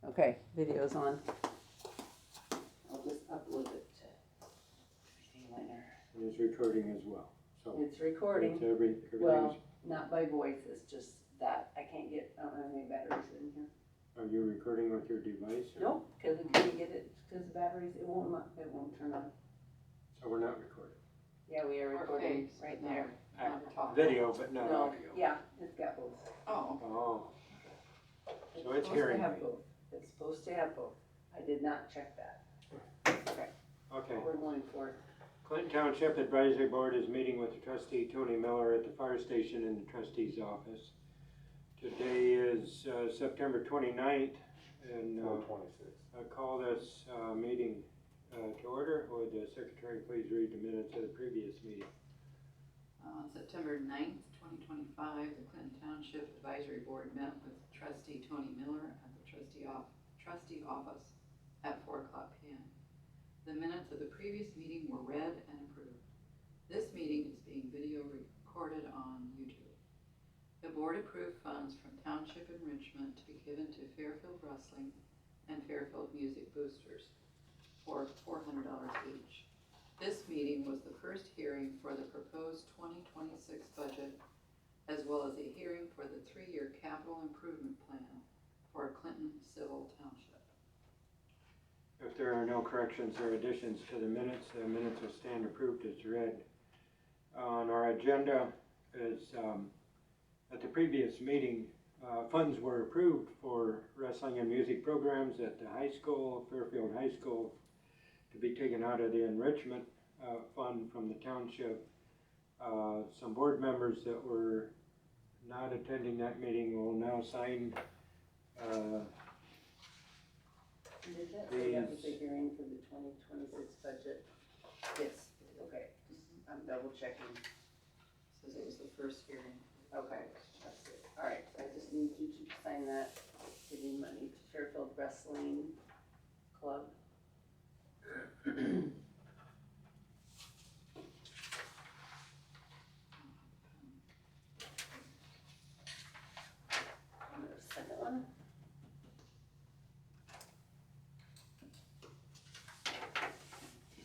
Okay, video's on. I'll just upload it to Liner. And it's recording as well, so. It's recording, It's everything's. well, not by voice, it's just that, I can't get, I don't have any batteries in here. Are you recording with your device? Or? Nope, cause I can't get it, cause the batteries, it won't turn on. So we're not recording? Yeah, we are recording right there. Video, but not No, audio. yeah, it's got both. Oh. Oh. So it's supposed hearing to have me. both. It's supposed to have both. I did not check that. Okay. Okay. What we're going for. Clinton Township Advisory Board is meeting with the trustee Tony Miller at the fire station in the trustee's office. Today is September 29th, and I call this meeting to order. Would the secretary please read the minutes of the previous meeting? On September 9th, 2025, the Clinton Township Advisory Board met with trustee Tony Miller at the trustee office at 4 o'clock p.m. The minutes of the previous meeting were read and approved. This meeting is being video recorded on YouTube. The board approved funds from Township Enrichment to be given to Fairfield Wrestling and Fairfield Music Boosters for $400 each. This meeting was the first hearing for the proposed 2026 budget, as well as a hearing for the 3-year capital improvement plan for Clinton Civil Township. If there are no corrections or additions to the minutes will stand approved as read. On our agenda is, at the previous meeting, funds were approved for wrestling and music programs at the high school, Fairfield High School, to be taken out of the enrichment fund from the township. Some board members that were not attending that meeting will now sign Did that say that was a hearing for the 2026 budget? Yes. Okay, I'm double checking. Says it was the first hearing. Okay, that's it. All right, so I just need you to sign that, giving money to Fairfield Wrestling Club. And the second one.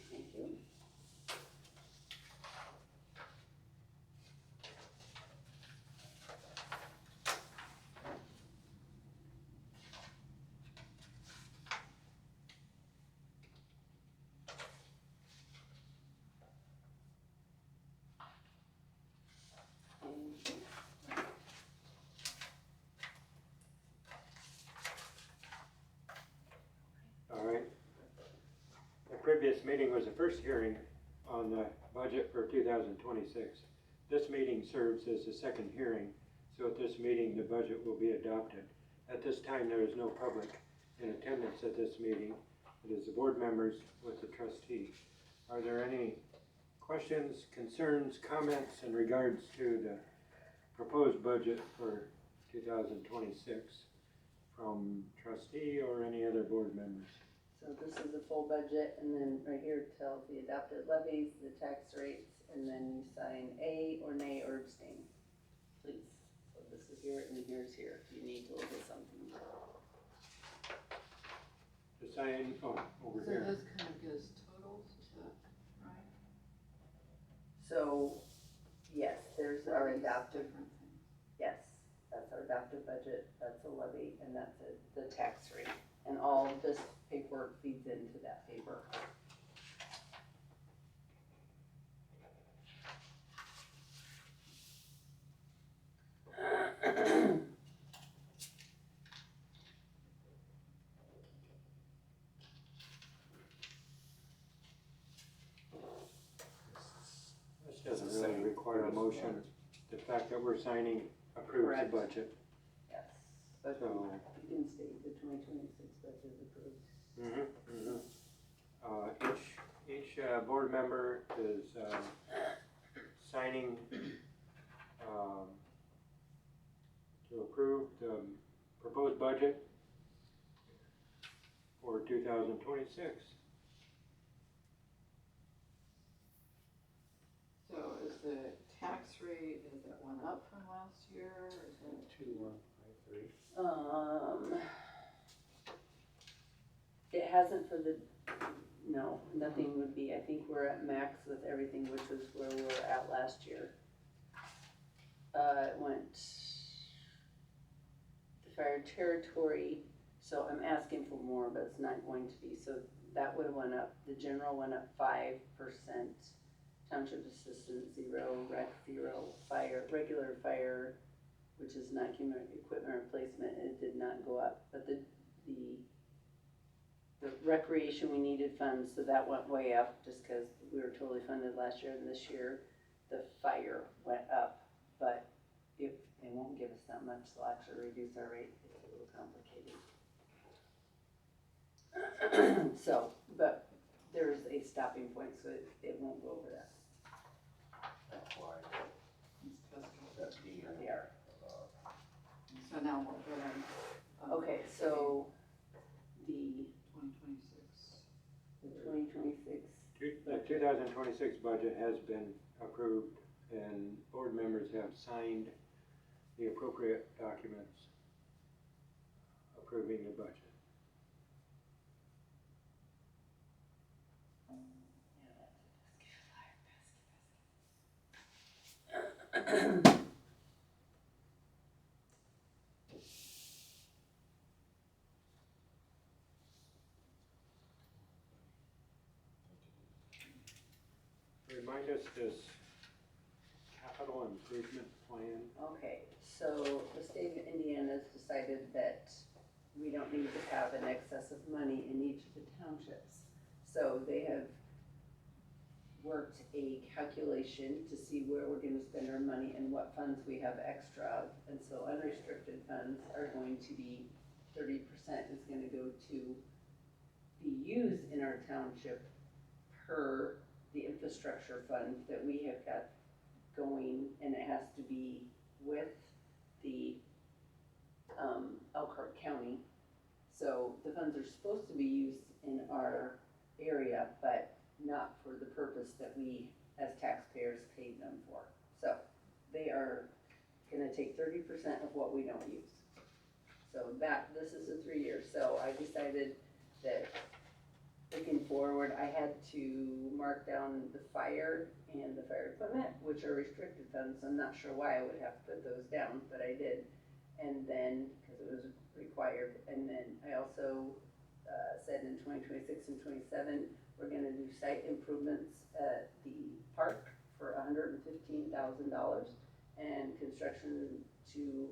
Thank you. All right. The previous meeting was the first hearing on the budget for 2026. This meeting serves as the second hearing, so at this meeting the budget will be adopted. At this time there is no public in attendance at this meeting. It is the board members with the trustee. Are there any questions, concerns, comments in regards to the proposed budget for 2026 from trustee or any other board members? So this is the full budget, and then right here it tells the adopted levies, the tax rates, and then you sign A or nay or abstain, please. So this is here and here's here, if you need to look at something. To sign, over So here. this kind of gives totals, is that right? So, yes, there's our adopted, Different things. yes, that's our adopted budget, that's a levy, and that's the tax rate. And all of this paperwork feeds into that paper. This doesn't really require a motion. The fact that we're signing approves Correct. the budget. Yes, but So, you can state the 2026 budget is approved. each board member is signing to approve the proposed budget for 2026. So is the tax rate, has that went up from last year, or is it? 2153. hasn't for the, no, nothing would be, I think we're at max with everything, which was where we were at last year. It went, the fire territory, so I'm asking for more, but it's not going to be, so that would've went up, the general went up 5%, township assistance 0, rec 0, fire, regular fire, which is not equipment replacement, it did not go up, but the recreation, we needed funds, so that went way up, just cause we were totally funded last year, and this year, the fire went up, but if they won't give us that much, they'll actually reduce our rate, it's a little complicated. So, but there's a stopping point, so it won't go over that. That's why It's custom. that's being. They are. So now we'll put in. Okay, so the 2026. 2026, The 2026 budget has been approved and board members have signed the appropriate documents approving the budget. Remind us this capital improvement plan. okay, so the state of Indiana has decided that we don't need to have an excess of money in each of the townships. So they have worked a calculation to see where we're gonna spend our money and what funds we have extra of. And so unrestricted funds are going to be 30% is gonna go to be used in our township per the infrastructure fund that we have got going, and it has to be with the Elkhart County. So the funds are supposed to be used in our area, but not for the purpose that we as taxpayers paid them for. So they are gonna take 30% of what we don't use. So this is a 3 year, so I decided that looking forward, I had to mark down the fire and the fire equipment, which are restricted funds. I'm not sure why I would have to put those down, but I did. And then, because it was required, and then I also said in 2026 and 27, we're gonna do site improvements at the park for $115,000 and construction to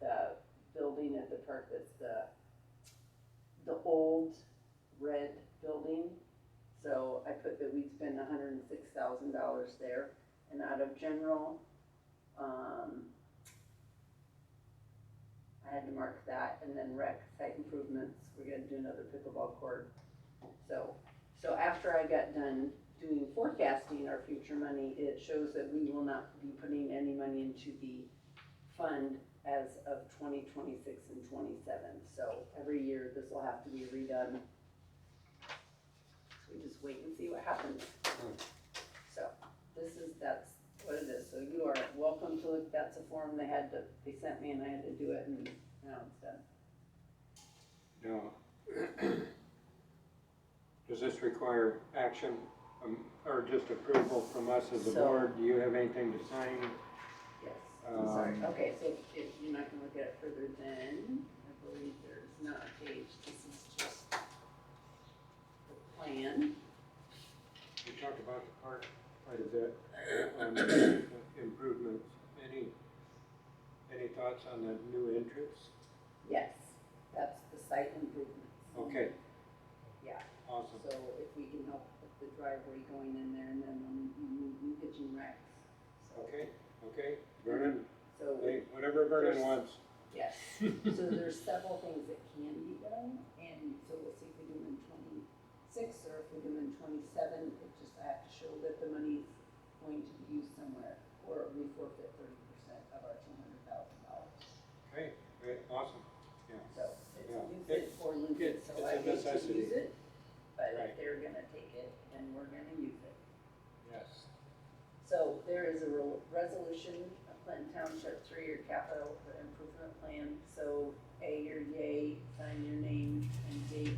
the building at the park that's the old red building. So I put that we'd spend $106,000 there, and out of general, I had to mark that, and then rec site improvements, we're gonna do another pickleball court. So after I got done doing forecasting our future money, it shows that we will not be putting any money into the fund as of 2026 and 27. So every year this will have to be redone. So we just wait and see what happens. So that's what it is. So you are welcome to look, that's a form they sent me and I had to do it, and now it's done. Now, does this require action or just approval from us as a So- board? Do you have anything to sign? Yes, I'm sorry. Um, Okay, so if you're not gonna look at it further, then I believe there's not a page. This is just the plan. We talked about the park quite a bit, on the improvements. Any thoughts on the new entrance? Yes, that's the site improvements. Okay. Yeah. Awesome. So if we can help with the driveway going in there, and then new kitchen racks. So- Okay, Vernon, So, hey, whatever Vernon There's- wants. yes, so there's several things that can be done, and so we'll see if we do them in 26, or if we do them in 27, it just, I have to show that the money's going to be used somewhere, or we forfeit 30% of our $200,000. Okay, great, awesome, yeah. So it's Yeah. use it or lose it, It's so a I hate to necessity. use it, but Right. if they're gonna take it, then we're gonna use it. Yes. So there is a resolution of Clinton Township 3-year capital improvement plan. So A, your yay, sign your name, and date.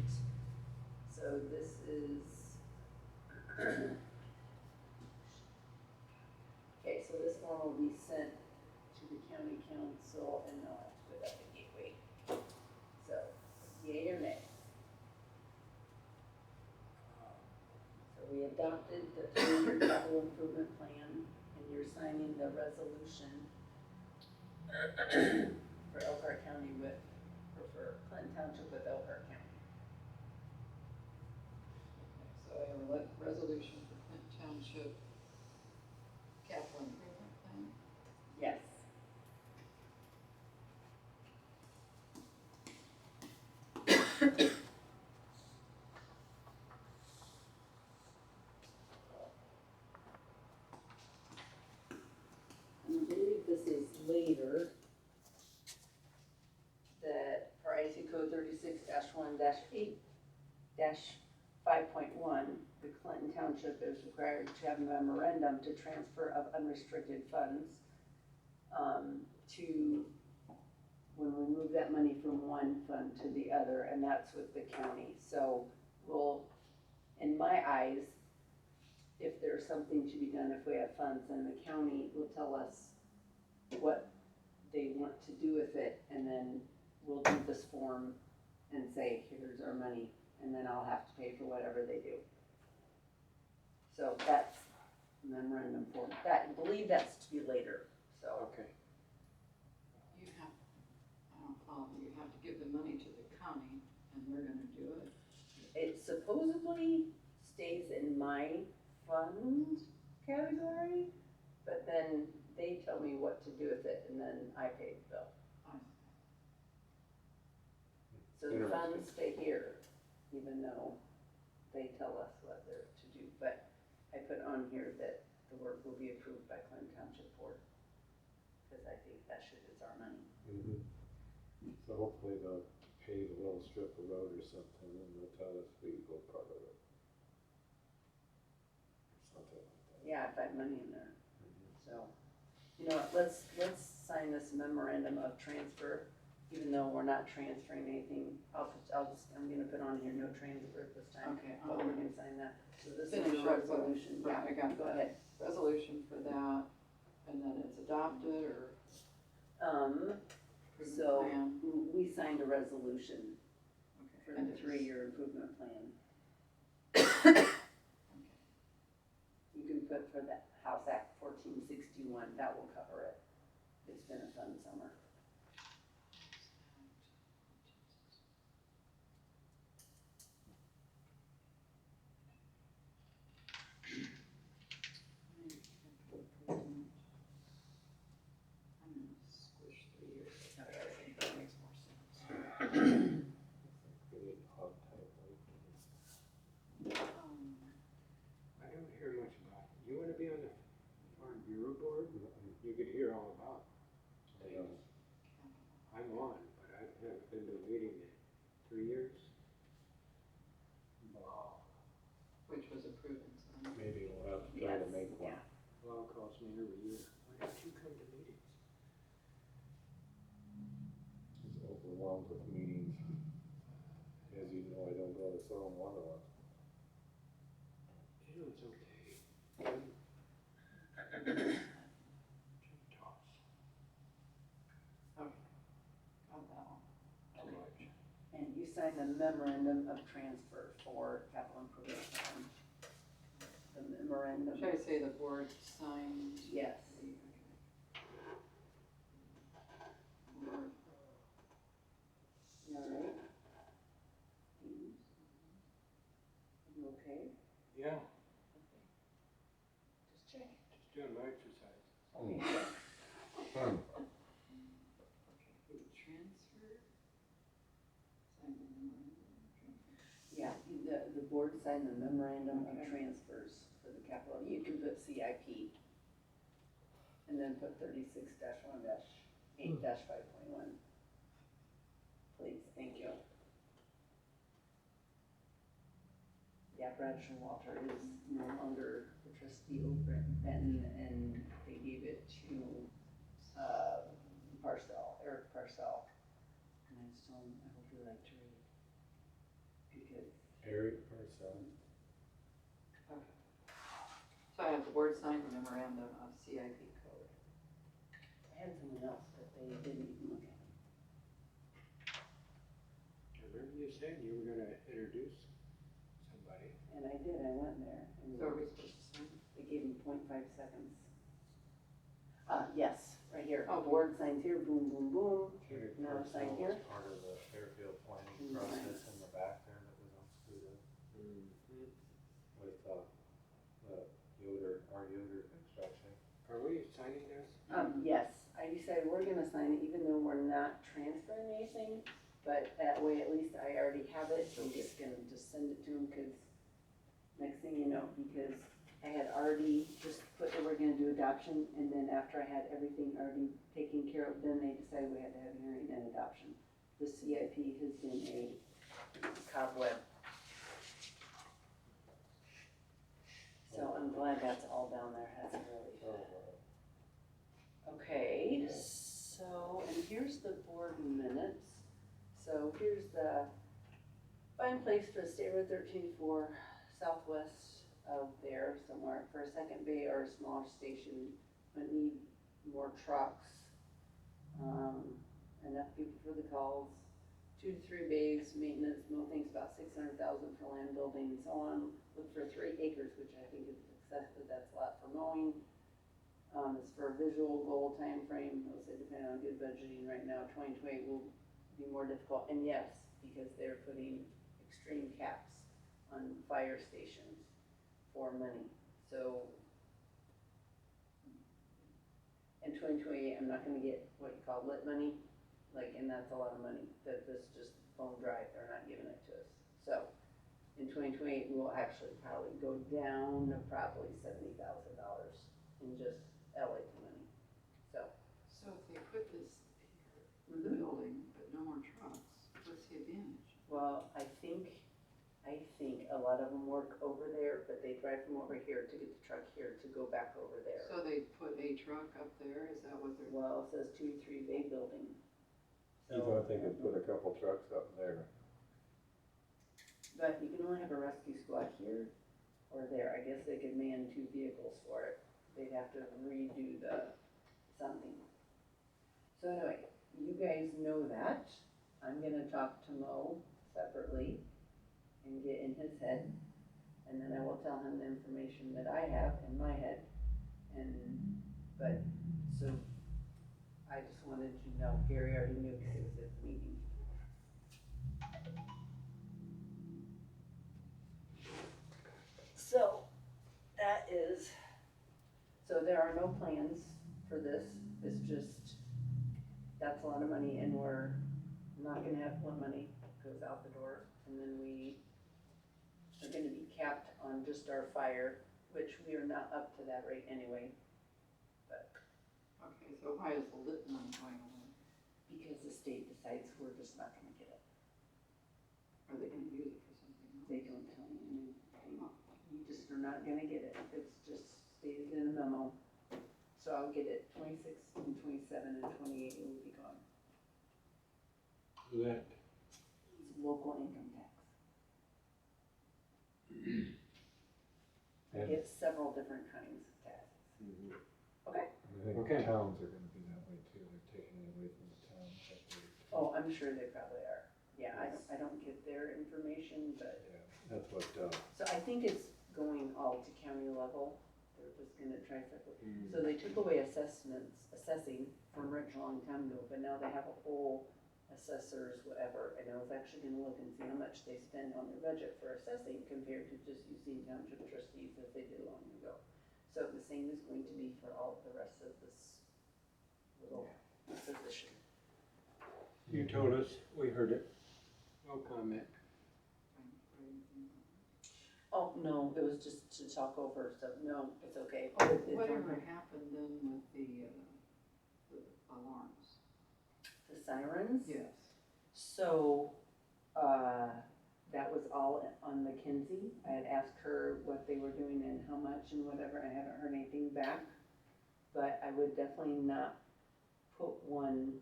So this is, okay, so this form will be sent to the county council and they'll have to put up a gateway. So, yay or nay? So we adopted the 3-year capital improvement plan and you're signing the resolution for Elkhart County with, or for Clinton Township with Elkhart County. So I have a resolution for Clinton Township capital improvement plan. Yes. I believe this is later, that for IC code 36-1-8-5.1, the Clinton Township is required to have a memorandum to transfer of unrestricted funds to, when we move that money from one fund to the other, and that's with the county. So we'll, in my eyes, if there's something to be done, if we have funds, then the county will tell us what they want to do with it, and then we'll do this form and say, here's our money, and then I'll have to pay for whatever they do. So that's memorandum form. That, I believe that's to be later, so. Okay. You have, I don't follow, you have to give the money to the county and they're gonna do it. It supposedly stays in my fund category, but then they tell me what to do with it, and then I pay the bill. So the funds stay here, even though they tell us what they're to do. But I put on here that the work will be approved by Clinton Township Board, because I think that should, it's our money. So hopefully they'll pave a little strip of road or something and they'll tell us we go part of it. Something like that. Yeah, I find money in there. So, you know what, let's sign this memorandum of transfer, even though we're not transferring anything. I'm gonna put on here no transfer at this time. Okay, But we're gonna sign that. So this is finish the up the- resolution. right, I got Go that. ahead. Resolution for that, and then it's adopted or approved So plan. we signed a resolution for Okay. And the it's- 3-year improvement plan. Okay. You can put for the House Act 1461, that will cover it. It's been a fun summer. I'm gonna squish 3 years. I think that makes more sense. We need hog type like I don't hear much about it. You wanna be on the Farm Bureau Board? You could hear all about things. I'm on, but I haven't been to a meeting in 3 years. Wow. Which was approved in some. maybe we'll have to try to Yes, make one. yeah. Law calls me every year. Why don't you come to meetings? He's overwhelmed with meetings. As you know, I don't go to some one of them. You know, it's okay. Jim talks Okay, got that one. too much. And you signed the memorandum of transfer for capital improvement plan. The memorandum. Should I say the board signed? Yes. Okay. Board. You all right? You okay? Yeah, Just check. just doing my exercise. Okay. Okay, for the transfer. Sign the memorandum of transfer. Yeah, the board signed the memorandum of Okay. transfers for the capital. You can put CIP. And then put 36-1-8-5.1. Please, thank you. Yeah, Bradshaw Walter is no longer the trustee over at Benton, and they gave it to, Eric Parcell. And I just told him, I hope you like to read. because, Eric or son? So I have the board sign the memorandum of CIP code. I had someone else, but they didn't even look at it. I remember you saying you were gonna introduce somebody. And I did, I went there, and So are we supposed to sign? they gave me 0.5 seconds. Yes, right here, Oh. board signs here, boom, boom, boom. Eric Now or sign son here. was part of the airfield planning Mm, process nice. in the back there that was on screwed up with, the our Yoder inspection. Are we signing this? Yes, I decided we're gonna sign it even though we're not transferring anything, but that way at least I already have it, I'm just gonna send it to them, cause next thing you know, because I had already just put that we're gonna do adoption, and then after I had everything already taken care of, then they decided we had to have hearing and adoption. The CIP has been a cobweb. So I'm glad that's all down there, that's really good. Okay, so, and here's the board minutes. So here's the find place for State Road 13-4 southwest of there somewhere for a second bay or a smaller station. But need more trucks, enough people for the calls. 2 to 3 bays, maintenance, Mo thinks about 600,000 for land building and so on. Look for 3 acres, which I think is excessive, that's a lot for mowing. It's for a visual goal time frame. I would say depending on good budgeting right now, 2020 will be more difficult. And yes, because they're putting extreme caps on fire stations for money. So in 2020, I'm not gonna get what you call lit money, and that's a lot of money, that this just bone dry, they're not giving it to us. So in 2020, we'll actually probably go down to probably $70,000 in just LA money, so. So if they put this here, the building, but no more trucks, what's the advantage? Well, I think a lot of them work over there, but they drive from over here to get the truck here to go back over there. So they put a truck up there, is that what they're? Well, it says 2 to 3 bay building. You thought they could put a couple trucks up there? But you can only have a rescue squad here or there. I guess they could man 2 vehicles for it. They'd have to redo the something. So anyway, you guys know that. I'm gonna talk to Mo separately and get in his head. And then I will tell him the information that I have in my head. But, so I just wanted you to know, Gary already knew because it was at the meeting. So, that is, so there are no plans for this, it's just, that's a lot of money, and we're not gonna have what money goes out the door, and then we are gonna be capped on just our fire, which we are not up to that rate anyway, Okay, so why is the lit money going away? because the state decides we're just not gonna get it. Are they gonna use it for something else? They don't tell you anything, you just are not gonna get it, it's just stated in a memo. So I'll get it 26 and 27 and 28, it will be gone. Lit. It's local income tax. I And get several different kinds of taxes. Okay. I think Okay. towns are gonna be that way too, they're taking it away from the towns. Oh, I'm sure they probably are. Yeah, I don't get their information, but, Yeah, that's what, so I think it's going all to county level. They're just gonna try separate. So they took away assessing from Rich a long time ago, but now they have a whole assessors, whatever. And I was actually gonna look and see how much they spend on their budget for assessing compared to just using township trustees as they did long ago. So the same is going to be for all the rest of this little position. You told us, we heard it. No comment. Oh, no, it was just to talk over, so no, it's okay. Oh, It's whatever okay. happened then with the alarms? The sirens? Yes. So, that was all on Mackenzie. I had asked her what they were doing and how much and whatever. I haven't heard anything back. But I would definitely not put one,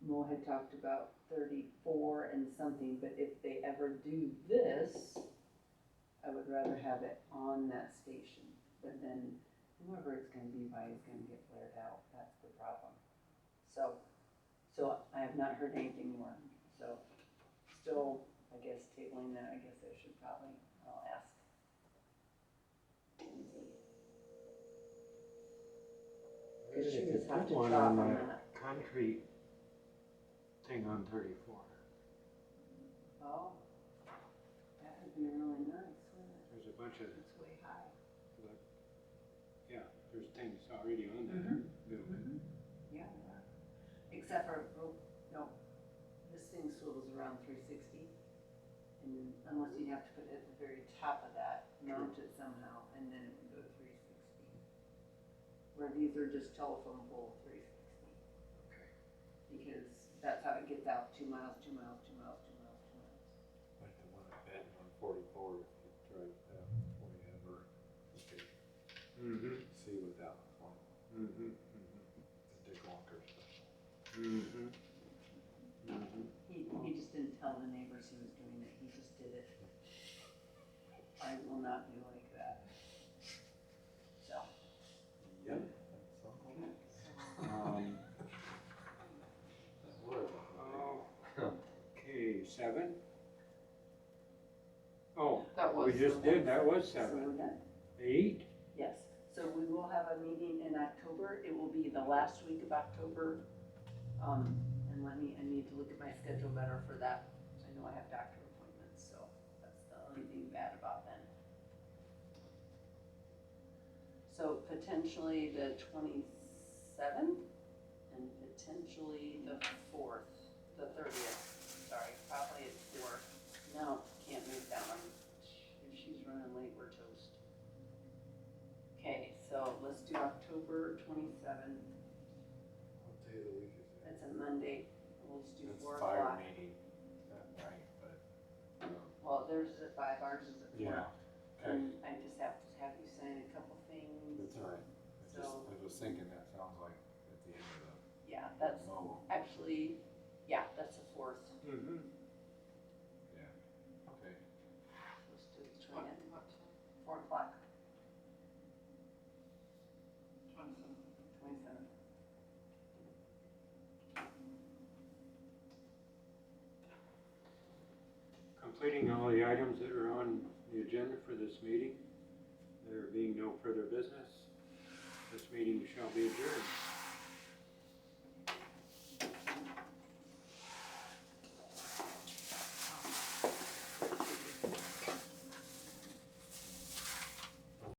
Mo had talked about 34 and something, but if they ever do this, rather have it on that station, but then whoever it's gonna be by is gonna get flared out, that's the problem. So I have not heard anything more, so still, I guess, tabling that, I guess I should probably, I'll ask. Cause she was hot to One trot on on the that. concrete thing on 34. Oh, that would be really nice, wouldn't it? There's a bunch of, It's way high. yeah, there's things already on that building. Yeah, except for, oh, no, this thing swivels around 360. And unless you have to put it at the very top of that, mount it somehow, and then it would go to 360. Where these are just telephone pole 360. Okay. Because that's how it gets out, 2 miles, 2 miles, 2 miles, 2 miles, 2 miles. Like the one at Benton on 44, if you drive down wherever, you could Mm-hmm, see without one, mm-hmm, the Dick Walker special. mm-hmm, mm-hmm. He just didn't tell the neighbors he was doing it, he just did it. I will not be like that. So. Yep. That's something. Um, That word. okay, 7? Oh, That we was just seven. did, that was So we're 7. done. 8? Yes, so we will have a meeting in October, it will be the last week of October. And I need to look at my schedule better for that, I know I have doctor appointments, so that's the only thing bad about then. So potentially the 27th, and potentially the 4th, the 30th, sorry, probably it's 4th. No, can't move that one, if she's running late, we're toast. Okay, so let's do October 27th, What day of the week is that? that's a Monday, we'll just do That's 4 fire o'clock. meeting that night, but, Well, theirs is at 5, ours is at 4. yeah, okay, And I just have to have you sign a couple things. that's all right. So- I was thinking that sounds like at the end of Yeah, the that's mow. actually, yeah, that's the 4th. Mm-hmm. Yeah, okay. Let's do the What, 20th, what time? 4 o'clock, 27th. 27th. Completing all the items that are on the agenda for this meeting, there being no further business, this meeting shall be adjourned.